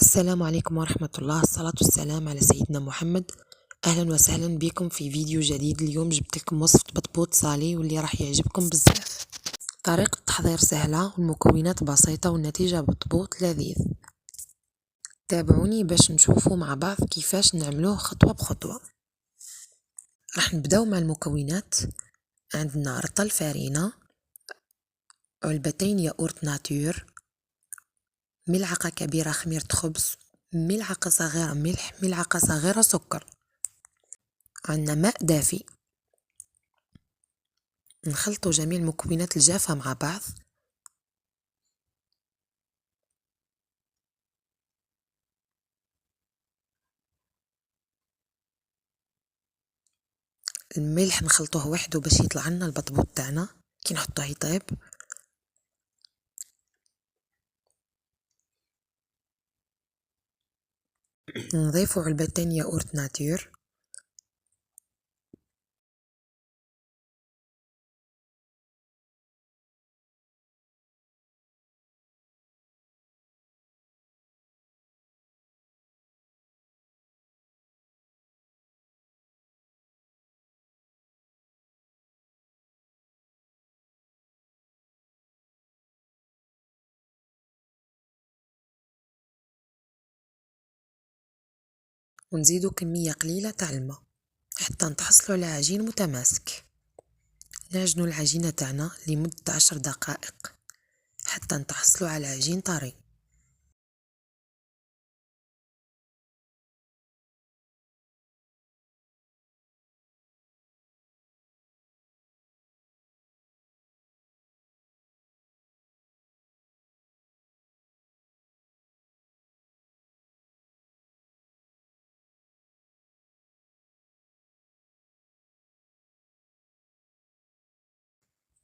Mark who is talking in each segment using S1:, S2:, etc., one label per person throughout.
S1: السلام عليكم ورحمة الله. الصلاة والسلام على سيدنا محمد. أهلا وسهلا بكم في فيديو جديد. اليوم جبت لكم وصفة بطبوط صالي واللي راح يعجبكم بزاف. طريقة التحضير سهلة والمكونات بسيطة والنتيجة بطبوط لذيذ. تابعوني باش نشوفوا مع بعض كيفاش نعملوه خطوة بخطوة. راح نبداو مع المكونات. عندنا رطل الفارينة، علبتين ياغورت ناتور، ملعقة كبيرة خميرة خبز، ملعقة صغيرة ملح، ملعقة صغيرة سكر. عندنا ماء دافي. نخلطوا جميع المكونات الجافة مع بعض. الملح نخلطوه وحده باش يطلع لنا البطبوط تاعنا كي نحطوه يطيب. نضيفوا علبتين ياغورت ناتور، ونزيدوا كمية قليلة تاع الماء حتى نتحصلوا على عجين متماسك. نعجنوا العجينة تاعنا لمدة 10 دقائق حتى نتحصلوا على عجين طري.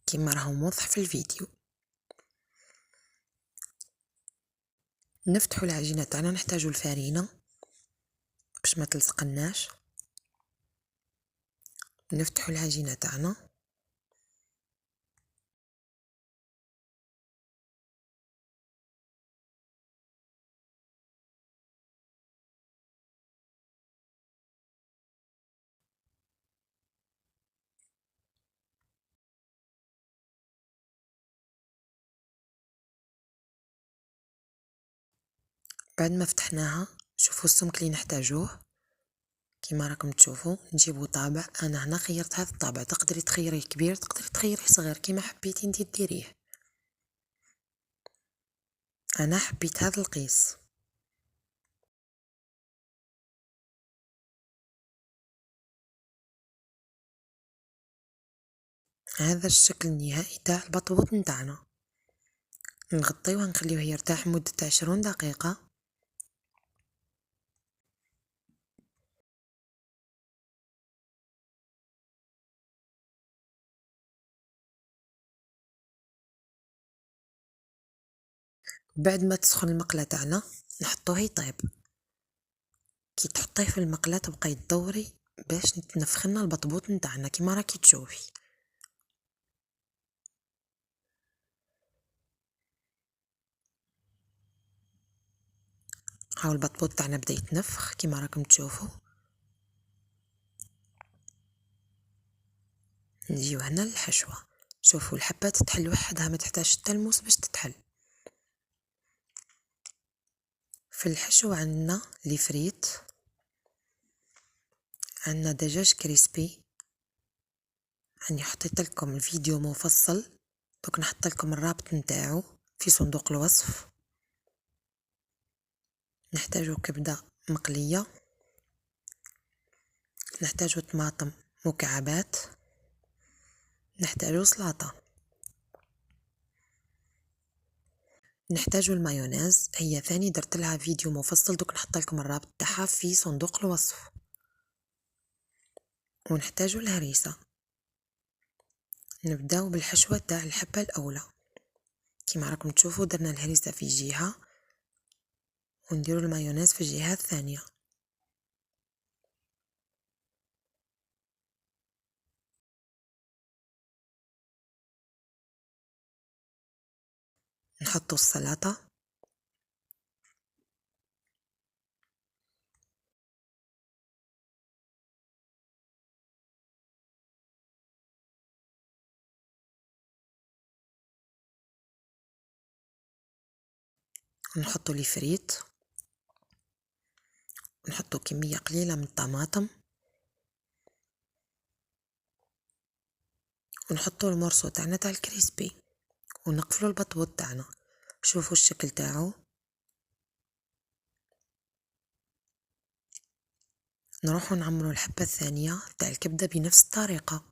S1: كما راهو واضح في الفيديو. نفتحوا العجينة تاعنا، نحتاجوا الفارينة باش ما تلصقناش. نفتحوا العجينة تاعنا، بعد ما فتحناها شوفوا السمك اللي نحتاجوه. كما راكم تشوفوا نجيبوا طابع. انا هنا خيرت هذا الطابع، تقدري تخيريه كبير تقدري تخيريه صغير كما حبيتي انتي ديريه. انا حبيت هذا القيس. هذا الشكل النهائي تاع البطبوط نتاعنا. نغطيه ونخليه يرتاح مدة 20 دقيقة. بعد ما تسخن المقلة تاعنا نحطوه يطيب. كي تحطيه في المقلة تبقاي تدوري باش تنفخنا البطبوط نتاعنا كما راكي تشوفي. هاو البطبوط تاعنا بدا يتنفخ كما راكم تشوفوا. نجيو هنا للحشوة. شوفوا الحبة تتحل وحدها، ما تحتاج تلمس باش تتحل. في الحشو عندنا لي فريت، عندنا دجاج كريسبي. راني حطيت لكم الفيديو مفصل، دوك نحط لكم الرابط نتاعو في صندوق الوصف. نحتاجو كبدة مقلية، نحتاجو طماطم مكعبات، نحتاجو سلطة، نحتاجو المايونيز. هي ثاني درت لها فيديو مفصل، دوك نحط لكم الرابط تاعها في صندوق الوصف. ونحتاجو الهريسة. نبداو بالحشوة تاع الحبة الأولى. كما راكم تشوفوا درنا الهريسة في جهة ونديرو المايونيز في الجهة الثانية. نحطو السلطة، نحطو لي فريت، نحطو كمية قليلة من الطماطم، ونحطو المورسو تاعنا تاع الكريسبي، ونقفلو البطبوط تاعنا. شوفوا الشكل تاعو. نروحو نعمرو الحبة الثانية تاع الكبدة بنفس الطريقة.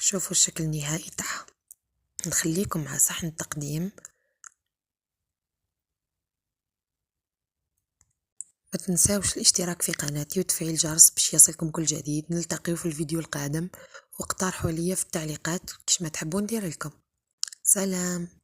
S1: شوفوا الشكل النهائي تاعها. نخليكم مع صحن التقديم. ما تنساوش الاشتراك في قناتي وتفعيل الجرس باش يصلكم كل جديد. نلتقيو في الفيديو القادم، واقترحوا لي في التعليقات كيش ما تحبون ندير لكم. سلام.